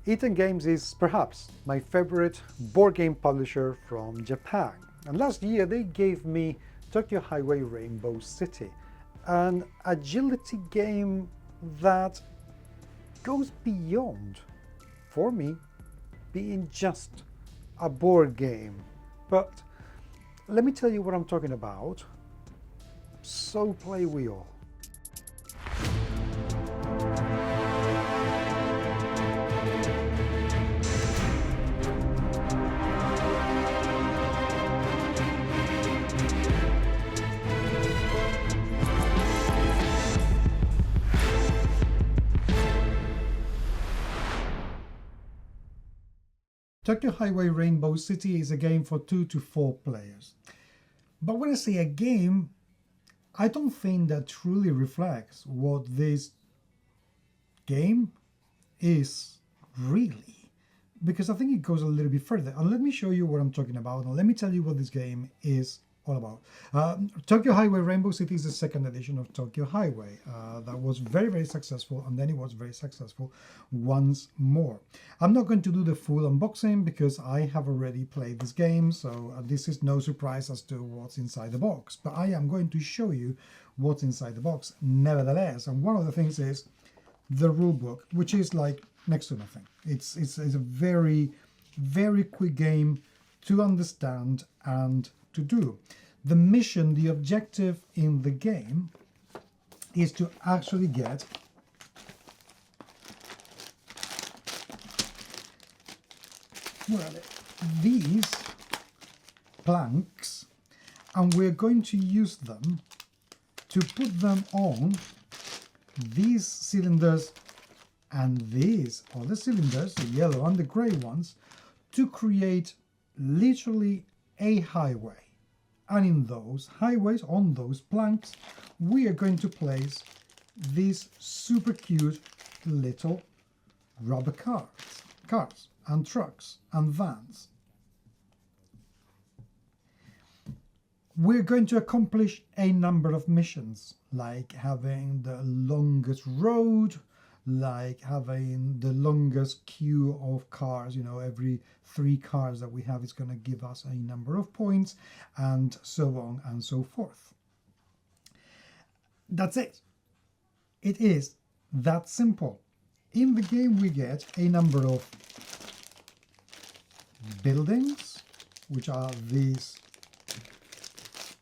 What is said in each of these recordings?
Eaton Games is perhaps my favorite board game publisher from Japan. And last year they gave me Tokyo Highway Rainbow City, an agility game that goes beyond, for me, being just a board game. But let me tell you what I'm talking about. So play we all. Tokyo Highway Rainbow City is a game for 2 to 4 players. But when I say a game, I don't think that truly reflects what this game is really, because I think it goes a little bit further. And let me show you what I'm talking about, and let me tell you what this game is all about. Tokyo Highway Rainbow City is the second edition of Tokyo Highway that was very, very successful, and then it was very successful once more. I'm not going to do the full unboxing because I have already played this game, so this is no surprise as to what's inside the box, but I am going to show you what's inside the box nevertheless. And one of the things is the rule book, which is like next to nothing. It's a very, very quick game to understand and to do. The mission, the objective in the game is to actually get these planks, and we're going to use them to put them on these cylinders and these other cylinders, the yellow and the gray ones, to create literally a highway. And in those highways, on those planks, we are going to place these super cute little rubber cars and trucks and vans. We're going to accomplish a number of missions, like having the longest road, like having the longest queue of cars. You know, every 3 cars that we have is going to give us a number of points, and so on and so forth. That's it. It is that simple. In the game we get a number of buildings, which are these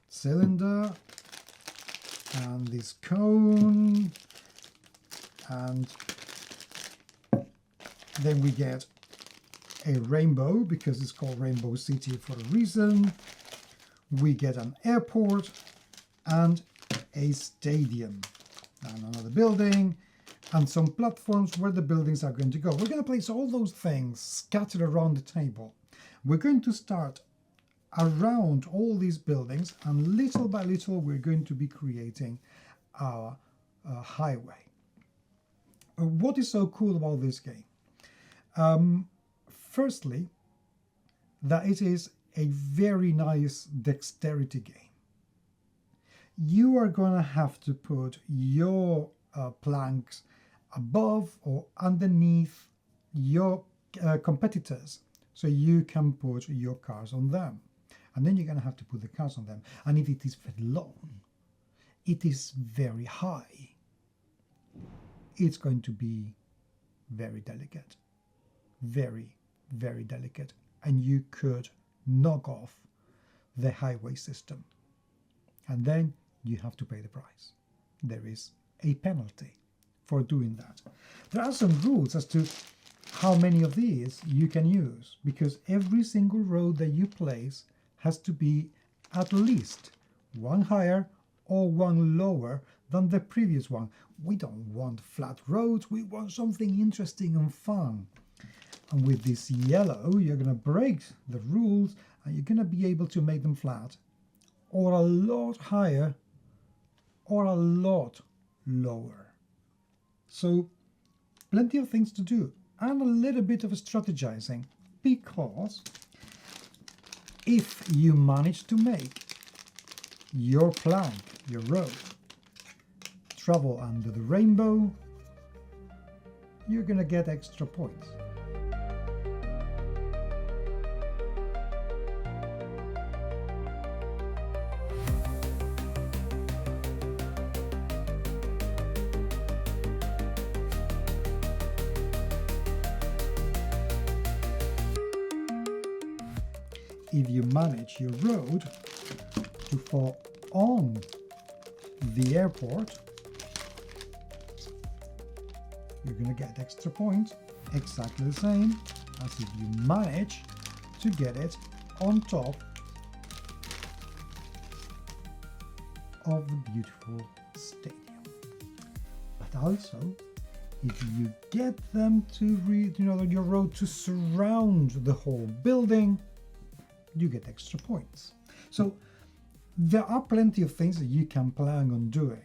cylinder and this cone, and then we get a rainbow because it's called Rainbow City for a reason. We get an airport and a stadium and another building and some platforms where the buildings are going to go. We're going to place all those things scattered around the table. We're going to start around all these buildings, and little by little we're going to be creating our highway. What is so cool about this game? Firstly, that it is a very nice dexterity game. You are going to have to put your planks above or underneath your competitors so you can put your cars on them. And then you're going to have to put the cars on them. And if it is very long, it is very high, it's going to be very delicate. Very, very delicate. And you could knock off the highway system. And then you have to pay the price. There is a penalty for doing that. There are some rules as to how many of these you can use, because every single road that you place has to be at least one higher or one lower than the previous one. We don't want flat roads, we want something interesting and fun. And with this yellow, you're going to break the rules and you're going to be able to make them flat or a lot higher or a lot lower. So plenty of things to do and a little bit of strategizing, because if you manage to make your plank, your road, travel under the rainbow, you're going to get extra points. if you manage your road to fall on the airport, you're going to get extra points, exactly the same as if you manage to get it on top of the beautiful stadium. But also, if you get them to your road to surround the whole building, you get extra points. So there are plenty of things that you can plan on doing.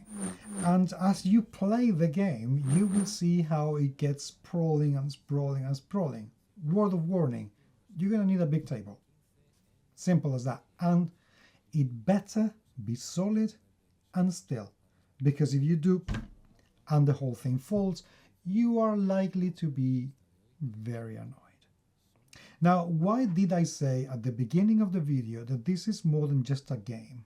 And as you play the game, you will see how it gets sprawling and sprawling and sprawling. Word of warning, you're going to need a big table. Simple as that. And it better be solid and still. Because if you do, and the whole thing falls, you are likely to be very annoyed. Now, why did I say at the beginning of the video that this is more than just a game?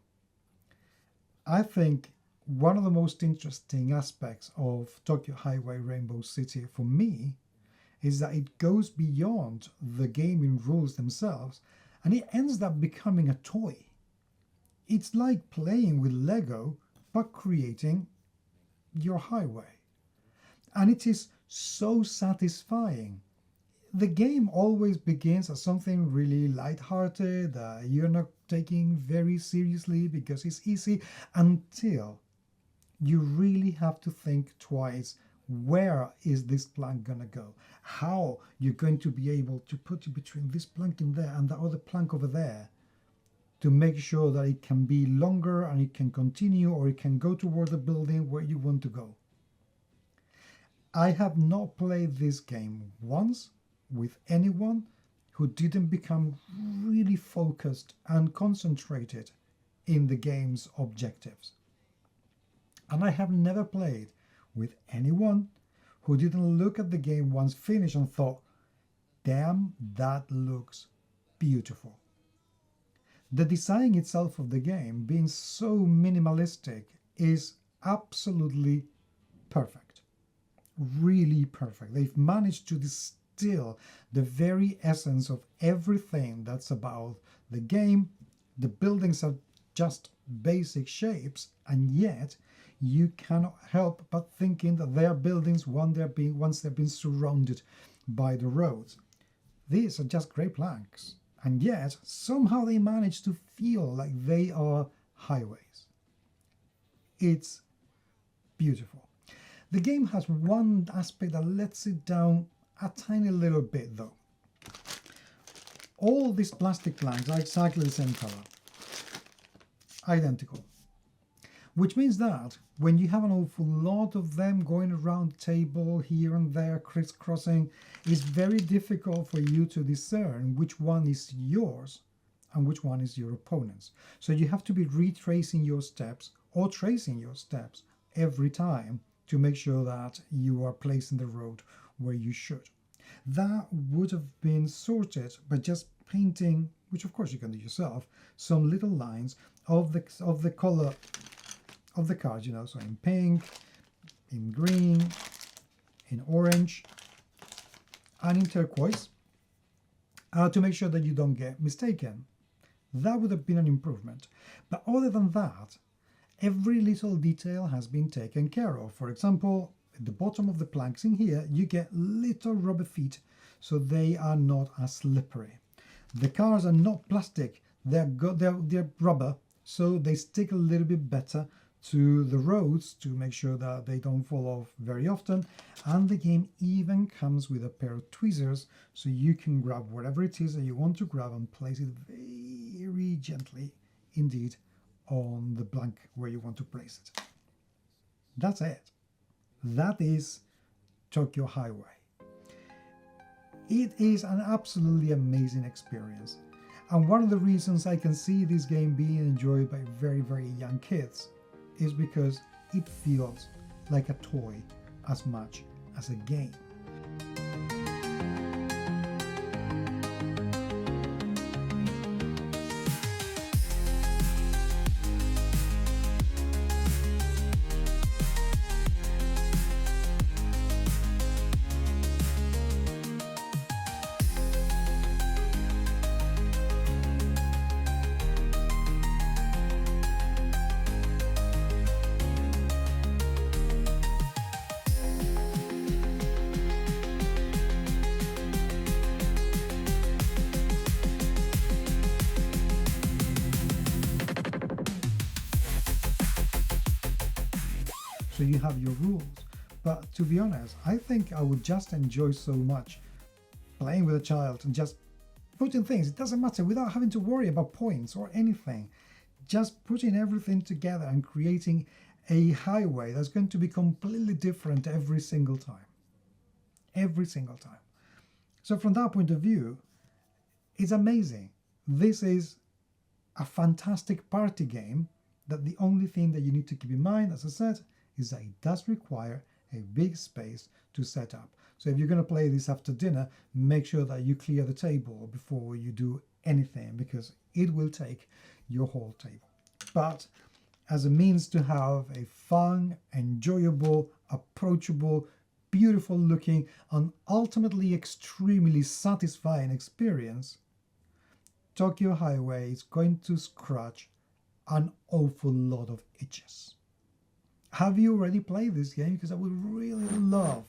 I think one of the most interesting aspects of Tokyo Highway Rainbow City for me is that it goes beyond the gaming rules themselves and it ends up becoming a toy. It's like playing with Lego but creating your highway. And it is so satisfying. The game always begins as something really light-hearted, you're not taking very seriously because it's easy, until you really have to think twice, where is this plank gonna go? How you're going to be able to put it between this plank in there and the other plank over there to make sure that it can be longer and it can continue or it can go toward the building where you want to go. I have not played this game once with anyone who didn't become really focused and concentrated in the game's objectives. And I have never played with anyone who didn't look at the game once finished and thought, damn, that looks beautiful. The design itself of the game, being so minimalistic, is absolutely perfect. Really perfect. They've managed to distill the very essence of everything that's about the game. The buildings are just basic shapes, and yet you cannot help but thinking that they are buildings once they've been surrounded by the roads. These are just grey planks, and yet somehow they manage to feel like they are highways. It's beautiful. The game has one aspect that lets it down a tiny little bit though. All these plastic planks are exactly the same color, identical, which means that when you have an awful lot of them going around the table here and there, crisscrossing, it's very difficult for you to discern which one is yours and which one is your opponent's. So you have to be retracing your steps or tracing your steps every time to make sure that you are placing the road where you should. That would have been sorted by just painting, which of course you can do yourself, some little lines of the color of the cards, you know, so in pink, in green, in orange, and in turquoise, to make sure that you don't get mistaken. That would have been an improvement. But other than that, every little detail has been taken care of. For example, at the bottom of the planks in here, you get little rubber feet, so they are not as slippery. The cars are not plastic, they're rubber, so they stick a little bit better to the roads to make sure that they don't fall off very often. And the game even comes with a pair of tweezers, so you can grab whatever it is that you want to grab and place it very gently indeed on the blank where you want to place it. That's it. That is Tokyo Highway. It is an absolutely amazing experience, and one of the reasons I can see this game being enjoyed by very, very young kids is because it feels like a toy as much as a game. so you have your rules. But to be honest, I think I would just enjoy so much playing with a child and just putting things, it doesn't matter, without having to worry about points or anything, just putting everything together and creating a highway that's going to be completely different every single time. Every single time. So from that point of view, it's amazing. This is a fantastic party game that the only thing that you need to keep in mind, as I said, is that it does require a big space to set up. So if you're going to play this after dinner, make sure that you clear the table before you do anything, because it will take your whole table. But as a means to have a fun, enjoyable, approachable, beautiful looking, and ultimately extremely satisfying experience, Tokyo Highway is going to scratch an awful lot of itches. Have you already played this game? Because I would really love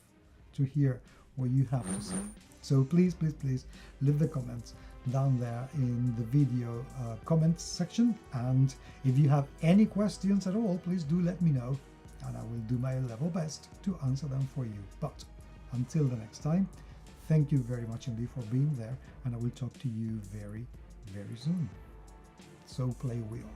to hear what you have to say. So please, please, please leave the comments down there in the video comments section. And if you have any questions at all, please do let me know, and I will do my level best to answer them for you. But until the next time, thank you very much indeed for being there, and I will talk to you very, very soon. So play wheel.